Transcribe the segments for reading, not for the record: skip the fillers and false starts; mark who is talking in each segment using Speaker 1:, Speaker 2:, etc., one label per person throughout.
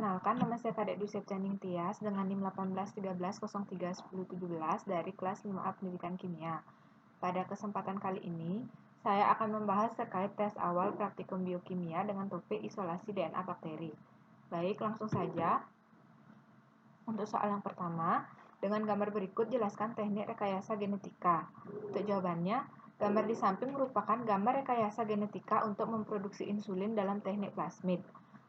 Speaker 1: Perkenalkan, nama saya Kadek Dwi Septianing Tias dengan NIM 1813031017 dari kelas 5A Pendidikan Kimia. Pada kesempatan kali ini, saya akan membahas terkait tes awal praktikum biokimia dengan topik isolasi DNA bakteri. Baik, langsung saja. Untuk soal yang pertama, dengan gambar berikut jelaskan teknik rekayasa genetika. Untuk jawabannya, gambar di samping merupakan gambar rekayasa genetika untuk memproduksi insulin dalam teknik plasmid.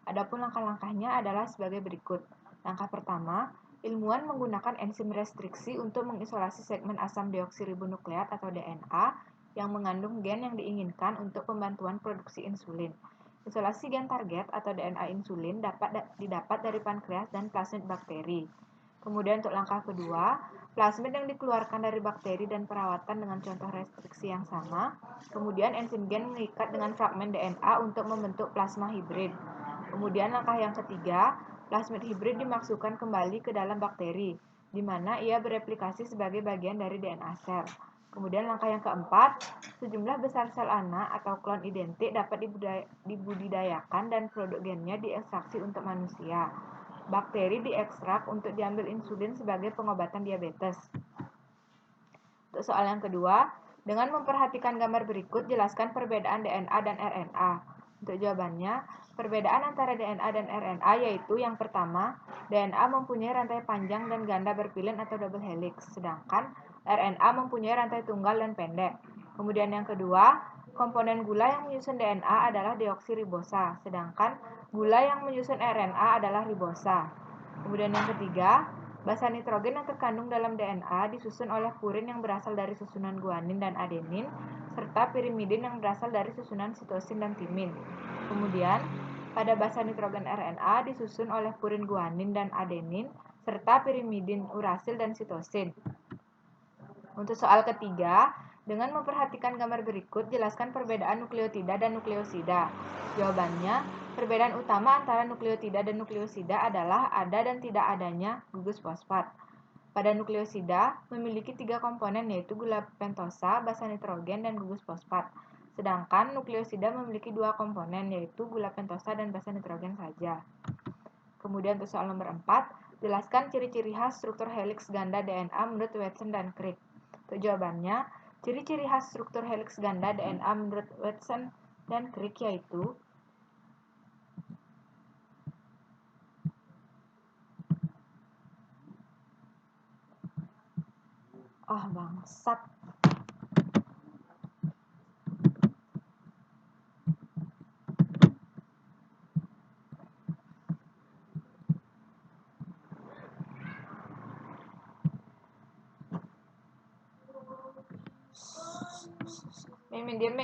Speaker 1: Adapun langkah-langkahnya adalah sebagai berikut. Langkah pertama, ilmuwan menggunakan enzim restriksi untuk mengisolasi segmen asam deoksiribonukleat atau DNA yang mengandung gen yang diinginkan untuk pembantuan produksi insulin. Isolasi gen target atau DNA insulin didapat dari pankreas dan plasmid bakteri. Kemudian untuk langkah kedua, plasmid yang dikeluarkan dari bakteri dan perawatan dengan contoh restriksi yang sama. Kemudian enzim gen mengikat dengan fragmen DNA untuk membentuk plasma hibrid. Kemudian langkah yang ketiga, plasmid hibrid dimasukkan kembali ke dalam bakteri, di mana ia bereplikasi sebagai bagian dari DNA sel. Kemudian langkah yang keempat, sejumlah besar sel anak atau klon identik dapat dibudidayakan dan produk gennya diekstraksi untuk manusia. Bakteri diekstrak untuk diambil insulin sebagai pengobatan diabetes. Untuk soal yang kedua, dengan memperhatikan gambar berikut, jelaskan perbedaan DNA dan RNA. Untuk jawabannya, perbedaan antara DNA dan RNA yaitu yang pertama, DNA mempunyai rantai panjang dan ganda berpilin atau double helix, sedangkan RNA mempunyai rantai tunggal dan pendek. Kemudian yang kedua, komponen gula yang menyusun DNA adalah deoksiribosa, sedangkan gula yang menyusun RNA adalah ribosa. Kemudian yang ketiga, basa nitrogen yang terkandung dalam DNA disusun oleh purin yang berasal dari susunan guanin dan adenin, serta pirimidin yang berasal dari susunan sitosin dan timin. Kemudian, pada basa nitrogen RNA disusun oleh purin guanin dan adenin, serta pirimidin urasil dan sitosin. Untuk soal ketiga, dengan memperhatikan gambar berikut, jelaskan perbedaan nukleotida dan nukleosida. Jawabannya, perbedaan utama antara nukleotida dan nukleosida adalah ada dan tidak adanya gugus fosfat. Pada nukleosida memiliki 3 komponen yaitu gula pentosa, basa nitrogen, dan gugus fosfat. Sedangkan nukleosida memiliki 2 komponen yaitu gula pentosa dan basa nitrogen saja. Kemudian untuk soal nomor 4, jelaskan ciri-ciri khas struktur helix ganda DNA menurut Watson dan Crick. Untuk jawabannya, ciri-ciri khas struktur helix ganda DNA menurut Watson dan Crick yaitu bangsat. Diam.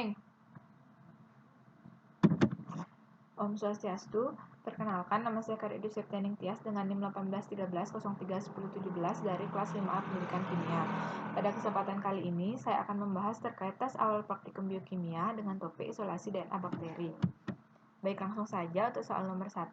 Speaker 1: Om Swastiastu. Perkenalkan, nama saya Kadek Dwi Septianing Tias dengan NIM 1813031017 dari kelas 5A Pendidikan Kimia. Pada kesempatan kali ini, saya akan membahas terkait tes awal praktikum biokimia dengan topik isolasi DNA bakteri. Baik, langsung saja untuk soal nomor 1.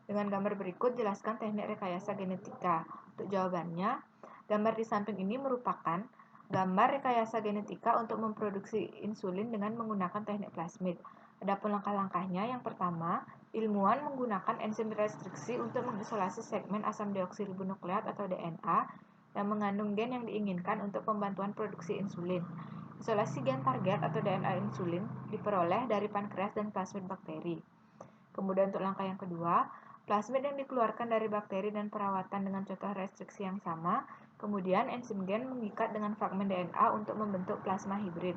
Speaker 1: Dengan gambar berikut, jelaskan teknik rekayasa genetika. Untuk jawabannya, gambar di samping ini merupakan gambar rekayasa genetika untuk memproduksi insulin dengan menggunakan teknik plasmid. Adapun langkah-langkahnya, yang pertama, ilmuwan menggunakan enzim restriksi untuk mengisolasi segmen asam deoksiribonukleat atau DNA yang mengandung gen yang diinginkan untuk pembantuan produksi insulin. Isolasi gen target atau DNA insulin diperoleh dari pankreas dan plasmid bakteri. Kemudian untuk langkah yang kedua, plasmid yang dikeluarkan dari bakteri dan perawatan dengan contoh restriksi yang sama, kemudian enzim gen mengikat dengan fragmen DNA untuk membentuk plasma hibrid.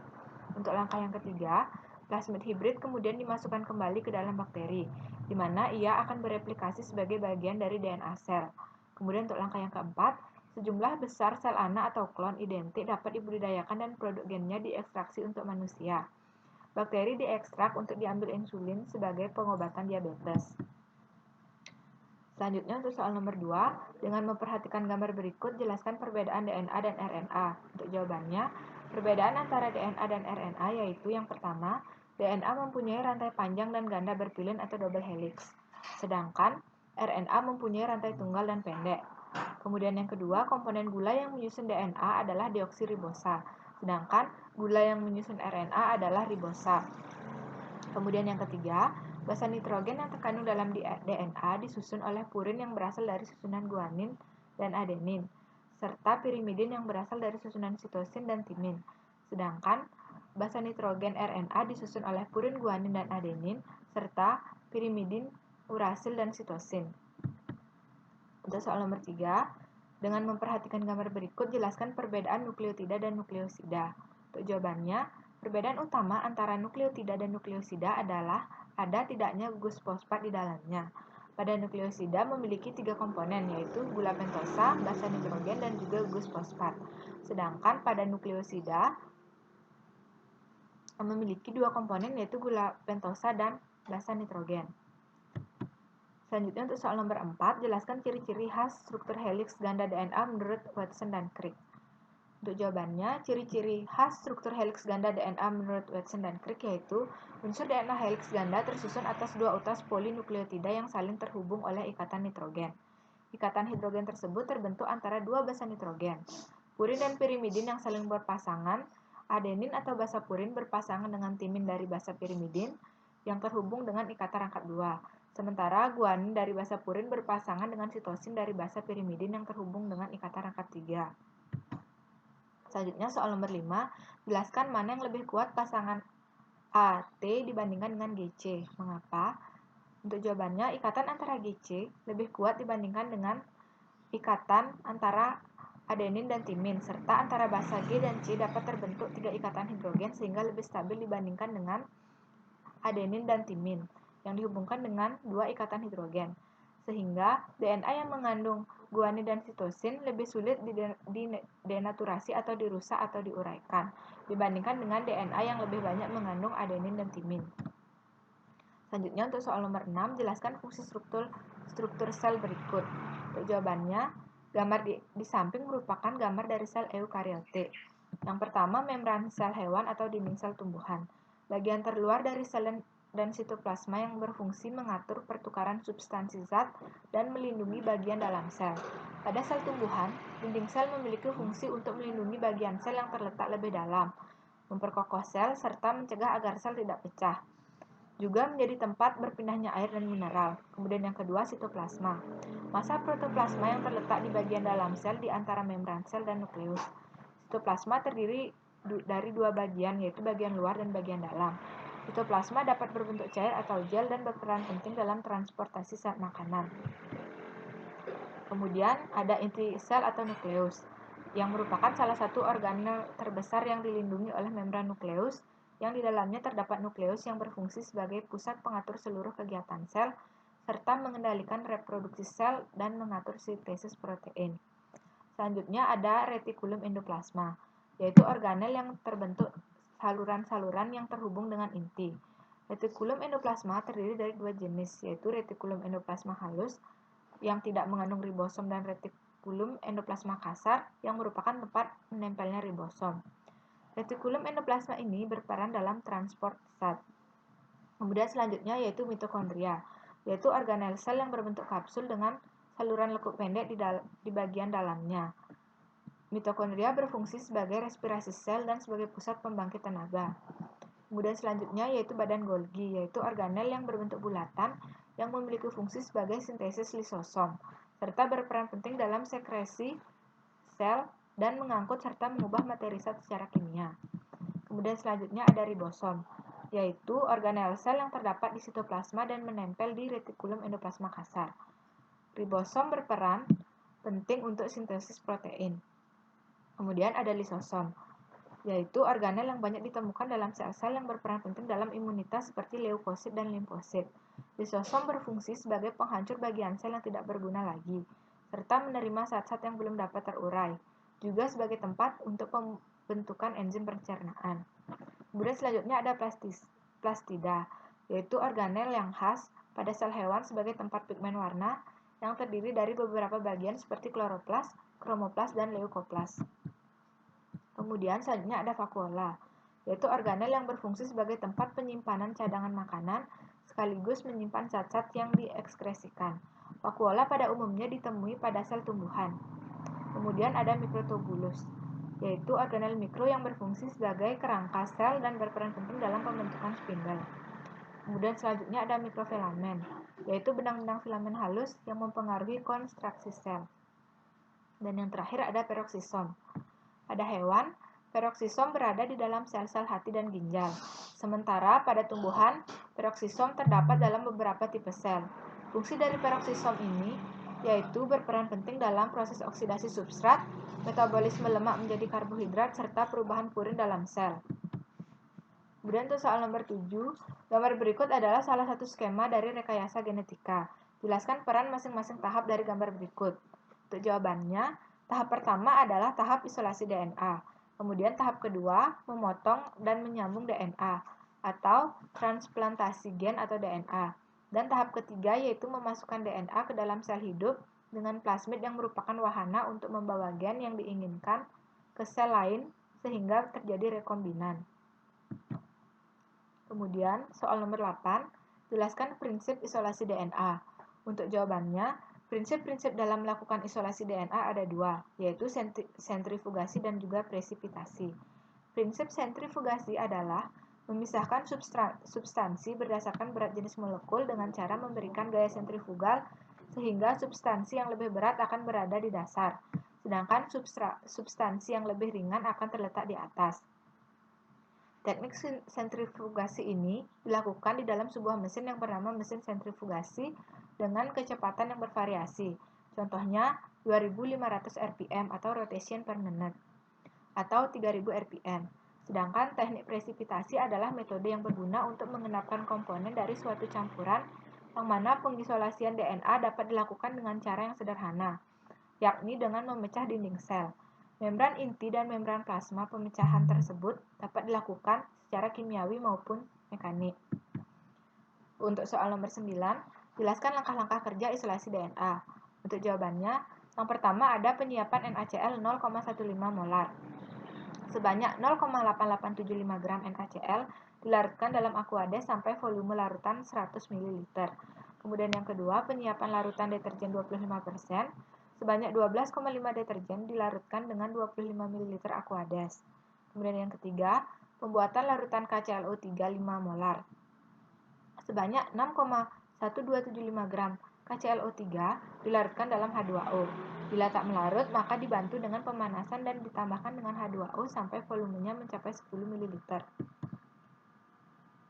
Speaker 1: Untuk langkah yang ketiga, plasmid hibrid kemudian dimasukkan kembali ke dalam bakteri, di mana ia akan bereplikasi sebagai bagian dari DNA sel. Kemudian untuk langkah yang keempat, sejumlah besar sel anak atau klon identik dapat dibudidayakan dan produk gennya diekstraksi untuk manusia. Bakteri diekstrak untuk diambil insulin sebagai pengobatan diabetes. Selanjutnya untuk soal nomor 2, dengan memperhatikan gambar berikut, jelaskan perbedaan DNA dan RNA. Untuk jawabannya, perbedaan antara DNA dan RNA yaitu yang pertama, DNA mempunyai rantai panjang dan ganda berpilin atau double helix, sedangkan RNA mempunyai rantai tunggal dan pendek. Kemudian yang kedua, komponen gula yang menyusun DNA adalah deoksiribosa, sedangkan gula yang menyusun RNA adalah ribosa. Kemudian yang ketiga, Basa nitrogen yang terkandung dalam DNA disusun oleh purin yang berasal dari susunan guanin dan adenin, serta pirimidin yang berasal dari susunan sitosin dan timin. Sedangkan basa nitrogen RNA disusun oleh purin guanin dan adenin, serta pirimidin, urasil, dan sitosin. Untuk soal nomor 3, dengan memperhatikan gambar berikut, jelaskan perbedaan nukleotida dan nukleosida. Untuk jawabannya, perbedaan utama antara nukleotida dan nukleosida adalah ada tidaknya gugus fosfat di dalamnya. Pada nukleosida memiliki 3 komponen, yaitu gula pentosa, basa nitrogen, dan juga gugus fosfat. Sedangkan pada nukleosida memiliki 2 komponen, yaitu gula pentosa dan basa nitrogen. Selanjutnya untuk soal nomor 4, jelaskan ciri-ciri khas struktur heliks ganda DNA menurut Watson dan Crick. Untuk jawabannya, ciri-ciri khas struktur heliks ganda DNA menurut Watson dan Crick yaitu unsur DNA heliks ganda tersusun atas 2 utas polinukleotida yang saling terhubung oleh ikatan nitrogen. Ikatan hidrogen tersebut terbentuk antara 2 basa nitrogen. Purin dan pirimidin yang saling berpasangan, adenin atau basa purin berpasangan dengan timin dari basa pirimidin yang terhubung dengan ikatan rangkap 2. Sementara guanin dari basa purin berpasangan dengan sitosin dari basa pirimidin yang terhubung dengan ikatan rangkap 3. Selanjutnya soal nomor 5, jelaskan mana yang lebih kuat pasangan AT dibandingkan dengan GC. Mengapa? Untuk jawabannya, ikatan antara GC lebih kuat dibandingkan dengan ikatan antara adenin dan timin, serta antara basa G dan C dapat terbentuk 3 ikatan hidrogen sehingga lebih stabil dibandingkan dengan adenin dan timin yang dihubungkan dengan 2 ikatan hidrogen. Sehingga DNA yang mengandung guanin dan sitosin lebih sulit didenaturasi atau dirusak atau diuraikan dibandingkan dengan DNA yang lebih banyak mengandung adenin dan timin. Selanjutnya untuk soal nomor 6, jelaskan fungsi struktur sel berikut. Untuk jawabannya, gambar di samping merupakan gambar dari sel eukariote. Yang pertama, membran sel hewan atau dinding sel tumbuhan. Bagian terluar dari sel dan sitoplasma yang berfungsi mengatur pertukaran substansi zat dan melindungi bagian dalam sel. Pada sel tumbuhan, dinding sel memiliki fungsi untuk melindungi bagian sel yang terletak lebih dalam, memperkokoh sel, serta mencegah agar sel tidak pecah. Juga menjadi tempat berpindahnya air dan mineral. Kemudian yang kedua, sitoplasma. Massa protoplasma yang terletak di bagian dalam sel di antara membran sel dan nukleus. Sitoplasma terdiri dari 2 bagian, yaitu bagian luar dan bagian dalam. Sitoplasma dapat berbentuk cair atau gel dan berperan penting dalam transportasi zat makanan. Kemudian ada inti sel atau nukleus, yang merupakan salah satu organel terbesar yang dilindungi oleh membran nukleus, yang di dalamnya terdapat nukleus yang berfungsi sebagai pusat pengatur seluruh kegiatan sel, serta mengendalikan reproduksi sel dan mengatur sintesis protein. Selanjutnya ada retikulum endoplasma, yaitu organel yang terbentuk saluran-saluran yang terhubung dengan inti. Retikulum endoplasma terdiri dari 2 jenis, yaitu retikulum endoplasma halus yang tidak mengandung ribosom dan retikulum endoplasma kasar yang merupakan tempat menempelnya ribosom. Retikulum endoplasma ini berperan dalam transport zat. Kemudian selanjutnya yaitu mitokondria, yaitu organel sel yang berbentuk kapsul dengan saluran lekuk pendek di bagian dalamnya. Mitokondria berfungsi sebagai respirasi sel dan sebagai pusat pembangkit tenaga. Kemudian selanjutnya yaitu badan Golgi, yaitu organel yang berbentuk bulatan yang memiliki fungsi sebagai sintesis lisosom, serta berperan penting dalam sekresi sel dan mengangkut serta mengubah materi zat secara kimia. Kemudian selanjutnya ada ribosom, yaitu organel sel yang terdapat di sitoplasma dan menempel di retikulum endoplasma kasar. Ribosom berperan penting untuk sintesis protein. Kemudian ada lisosom, yaitu organel yang banyak ditemukan dalam sel-sel yang berperan penting dalam imunitas seperti leukosit dan limfosit. Lisosom berfungsi sebagai penghancur bagian sel yang tidak berguna lagi, serta menerima zat-zat yang belum dapat terurai, juga sebagai tempat untuk pembentukan enzim pencernaan. Kemudian selanjutnya ada plastida, yaitu organel yang khas pada sel hewan sebagai tempat pigmen warna yang terdiri dari beberapa bagian seperti kloroplas, kromoplas, dan leukoplas. Kemudian selanjutnya ada vakuola, yaitu organel yang berfungsi sebagai tempat penyimpanan cadangan makanan sekaligus menyimpan zat-zat yang diekskresikan. Vakuola pada umumnya ditemui pada sel tumbuhan. Kemudian ada mikrotubulus, yaitu organel mikro yang berfungsi sebagai kerangka sel dan berperan penting dalam pembentukan spindle. Kemudian selanjutnya ada mikrofilamen, yaitu benang-benang filamen halus yang mempengaruhi konstruksi sel. Dan yang terakhir ada peroksisom. Pada hewan, peroksisom berada di dalam sel-sel hati dan ginjal. Sementara pada tumbuhan, peroksisom terdapat dalam beberapa tipe sel. Fungsi dari peroksisom ini yaitu berperan penting dalam proses oksidasi substrat, metabolisme lemak menjadi karbohidrat, serta perubahan purin dalam sel. Kemudian untuk soal nomor 7, gambar berikut adalah salah satu skema dari rekayasa genetika. Jelaskan peran masing-masing tahap dari gambar berikut. Untuk jawabannya, tahap pertama adalah tahap isolasi DNA. Kemudian tahap kedua, memotong dan menyambung DNA atau transplantasi gen atau DNA. Dan tahap ketiga yaitu memasukkan DNA ke dalam sel hidup dengan plasmid yang merupakan wahana untuk membawa gen yang diinginkan ke sel lain sehingga terjadi rekombinan. Kemudian, soal nomor 8, jelaskan prinsip isolasi DNA. Untuk jawabannya, prinsip-prinsip dalam melakukan isolasi DNA ada dua, yaitu sentrifugasi dan juga presipitasi. Prinsip sentrifugasi adalah memisahkan substansi berdasarkan berat jenis molekul dengan cara memberikan gaya sentrifugal sehingga substansi yang lebih berat akan berada di dasar, sedangkan substansi yang lebih ringan akan terletak di atas. Teknik sentrifugasi ini dilakukan di dalam sebuah mesin yang bernama mesin sentrifugasi dengan kecepatan yang bervariasi. Contohnya 2500 rpm atau rotation per minute atau 3000 rpm. Sedangkan teknik presipitasi adalah metode yang berguna untuk mengenapkan komponen dari suatu campuran yang mana pengisolasian DNA dapat dilakukan dengan cara yang sederhana, yakni dengan memecah dinding sel. Membran inti dan membran plasma pemecahan tersebut dapat dilakukan secara kimiawi maupun mekanik. Untuk soal nomor 9, jelaskan langkah-langkah kerja isolasi DNA. Untuk jawabannya, yang pertama ada penyiapan NaCl 0,15 molar. Sebanyak 0,8875 gram NaCl dilarutkan dalam aqueous sampai volume larutan 100 ml. Kemudian yang kedua, penyiapan larutan deterjen 25%. Sebanyak 12,5 deterjen dilarutkan dengan 25 ml aqueous. Kemudian yang ketiga, pembuatan larutan KClO3 5 molar. Sebanyak 6,1275 gram KClO3 dilarutkan dalam H2O. Bila tak melarut, maka dibantu dengan pemanasan dan ditambahkan dengan H2O sampai volumenya mencapai 10 ml.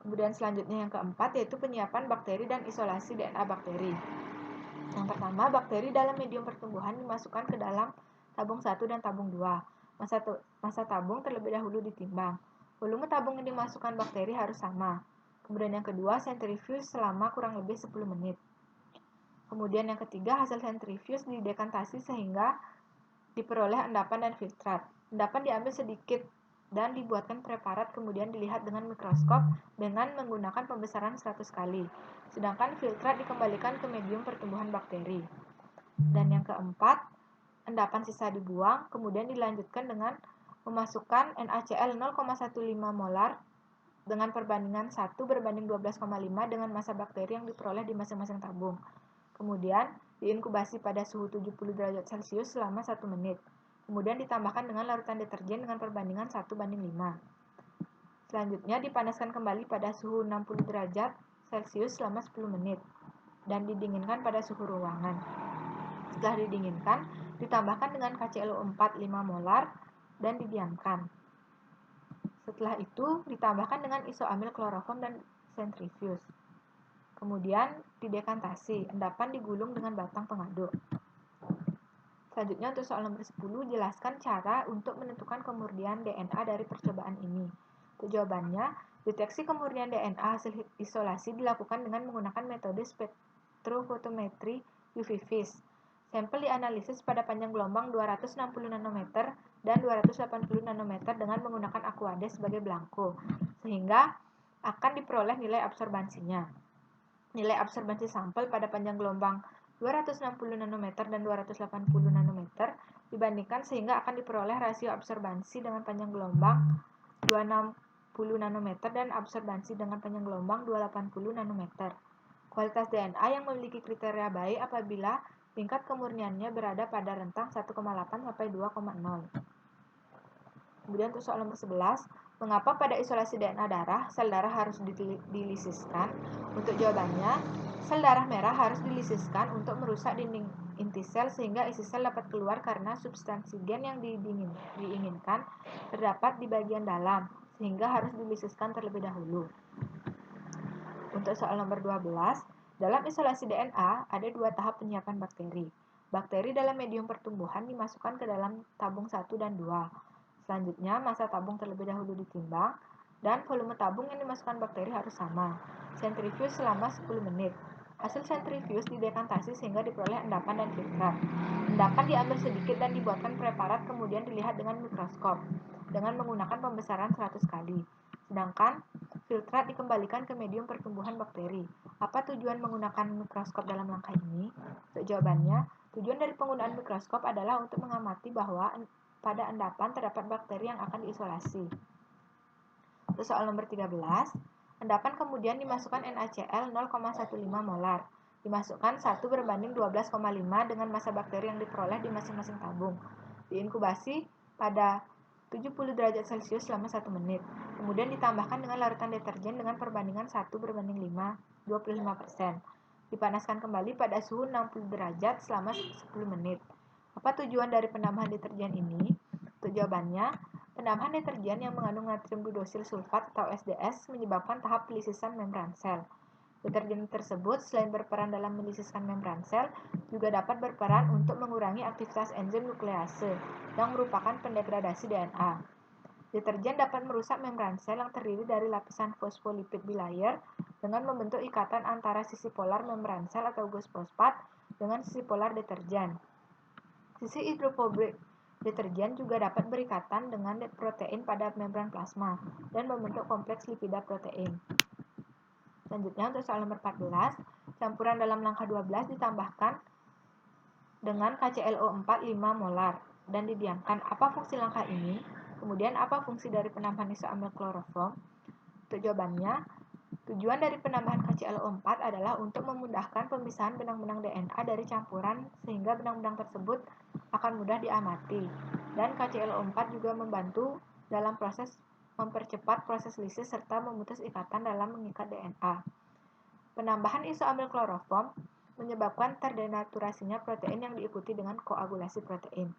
Speaker 1: Kemudian selanjutnya yang keempat yaitu penyiapan bakteri dan isolasi DNA bakteri. Yang pertama, bakteri dalam medium pertumbuhan dimasukkan ke dalam tabung 1 dan tabung 2. Masa tabung terlebih dahulu ditimbang. Volume tabung yang dimasukkan bakteri harus sama. Kemudian yang kedua, sentrifuge selama kurang lebih 10 menit. Kemudian yang ketiga, hasil sentrifuge didekantasi sehingga diperoleh endapan dan filtrat. Endapan diambil sedikit dan dibuatkan preparat kemudian dilihat dengan mikroskop dengan menggunakan pembesaran 100 kali. Sedangkan filtrat dikembalikan ke medium pertumbuhan bakteri. Dan yang keempat, endapan sisa dibuang, kemudian dilanjutkan dengan memasukkan NaCl 0,15 molar dengan perbandingan 1 berbanding 12,5 dengan massa bakteri yang diperoleh di masing-masing tabung. Kemudian diinkubasi pada suhu 70 derajat Celcius selama 1 menit. Kemudian ditambahkan dengan larutan deterjen dengan perbandingan 1 banding 5. Selanjutnya dipanaskan kembali pada suhu 60 derajat Celcius selama 10 menit dan didinginkan pada suhu ruangan. Setelah didinginkan, ditambahkan dengan KClO4 5 molar dan didiamkan. Setelah itu, ditambahkan dengan isoamil kloroform dan sentrifuge. Kemudian didekantasi, endapan digulung dengan batang pengaduk. Selanjutnya untuk soal nomor 10, jelaskan cara untuk menentukan kemurnian DNA dari percobaan ini. Untuk jawabannya, deteksi kemurnian DNA hasil isolasi dilakukan dengan menggunakan metode spektrofotometri UV vis. Sampel dianalisis pada panjang gelombang 260 nanometer dan 280 nanometer dengan menggunakan aqueous sebagai belangko, sehingga akan diperoleh nilai absorbansinya. Nilai absorbansi sampel pada panjang gelombang 260 nanometer dan 280 nanometer dibandingkan sehingga akan diperoleh rasio absorbansi dengan panjang gelombang 260 nanometer dan absorbansi dengan panjang gelombang 280 nanometer. Kualitas DNA yang memiliki kriteria baik apabila tingkat kemurniannya berada pada rentang 1,8 sampai 2,0. Kemudian untuk soal nomor 11, Mengapa pada isolasi DNA darah, sel darah harus dilisiskan? Untuk jawabannya, sel darah merah harus dilisiskan untuk merusak dinding inti sel sehingga isi sel dapat keluar karena substansi gen yang diinginkan terdapat di bagian dalam, sehingga harus dilisiskan terlebih dahulu. Untuk soal nomor 12, dalam isolasi DNA ada dua tahap penyiapan bakteri. Bakteri dalam medium pertumbuhan dimasukkan ke dalam tabung 1 dan 2. Selanjutnya, masa tabung terlebih dahulu ditimbang, dan volume tabung yang dimasukkan bakteri harus sama. Sentrifuge selama 10 menit. Hasil sentrifuge didekantasi sehingga diperoleh endapan dan filtrat. Endapan diambil sedikit dan dibuatkan preparat kemudian dilihat dengan mikroskop dengan menggunakan pembesaran 100 kali. Sedangkan filtrat dikembalikan ke medium pertumbuhan bakteri. Apa tujuan menggunakan mikroskop dalam langkah ini? Untuk jawabannya, tujuan dari penggunaan mikroskop adalah untuk mengamati bahwa pada endapan terdapat bakteri yang akan diisolasi. Untuk soal nomor 13, endapan kemudian dimasukkan NaCl 0,15 molar. Dimasukkan 1 berbanding 12,5 dengan massa bakteri yang diperoleh di masing-masing tabung. Diinkubasi pada 70 derajat Celcius selama 1 menit. Kemudian ditambahkan dengan larutan deterjen dengan perbandingan 1 berbanding 25%. Dipanaskan kembali pada suhu 60 derajat selama 10 menit. Apa tujuan dari penambahan deterjen ini? Untuk jawabannya, penambahan deterjen yang mengandung natrium dudosil sulfat atau SDS menyebabkan tahap pelisisan membran sel. Deterjen tersebut selain berperan dalam melisiskan membran sel, juga dapat berperan untuk mengurangi aktivitas enzim nuklease yang merupakan pendegradasi DNA. Deterjen dapat merusak membran sel yang terdiri dari lapisan fosfolipid bilayer dengan membentuk ikatan antara sisi polar membran sel atau gus fosfat dengan sisi polar deterjen. Sisi hidrofobik deterjen juga dapat berikatan dengan protein pada membran plasma dan membentuk kompleks lipida protein. Selanjutnya untuk soal nomor 14, campuran dalam langkah 12 ditambahkan dengan KClO4 5 molar dan didiamkan. Apa fungsi langkah ini? Kemudian apa fungsi dari penambahan isoamil kloroform? Untuk jawabannya, tujuan dari penambahan KClO4 adalah untuk memudahkan pemisahan benang-benang DNA dari campuran sehingga benang-benang tersebut akan mudah diamati. Dan KClO4 juga membantu dalam proses mempercepat proses lisis serta memutus ikatan dalam mengikat DNA. Penambahan isoamil kloroform menyebabkan terdenaturasinya protein yang diikuti dengan koagulasi protein.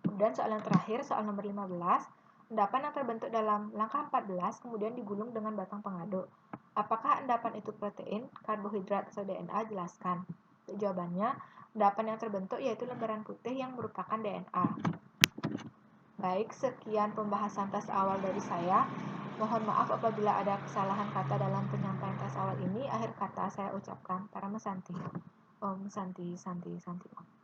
Speaker 1: Kemudian soal yang terakhir, soal nomor 15. Endapan yang terbentuk dalam langkah 14 kemudian digulung dengan batang pengaduk. Apakah endapan itu protein, karbohidrat, atau DNA? Jelaskan. Jawabannya, endapan yang terbentuk yaitu lembaran putih yang merupakan DNA. Baik, sekian pembahasan tes awal dari saya. Mohon maaf apabila ada kesalahan kata dalam penyampaian tes awal ini. Akhir kata saya ucapkan Para Mesanti. Om Santi Santi Santi Om.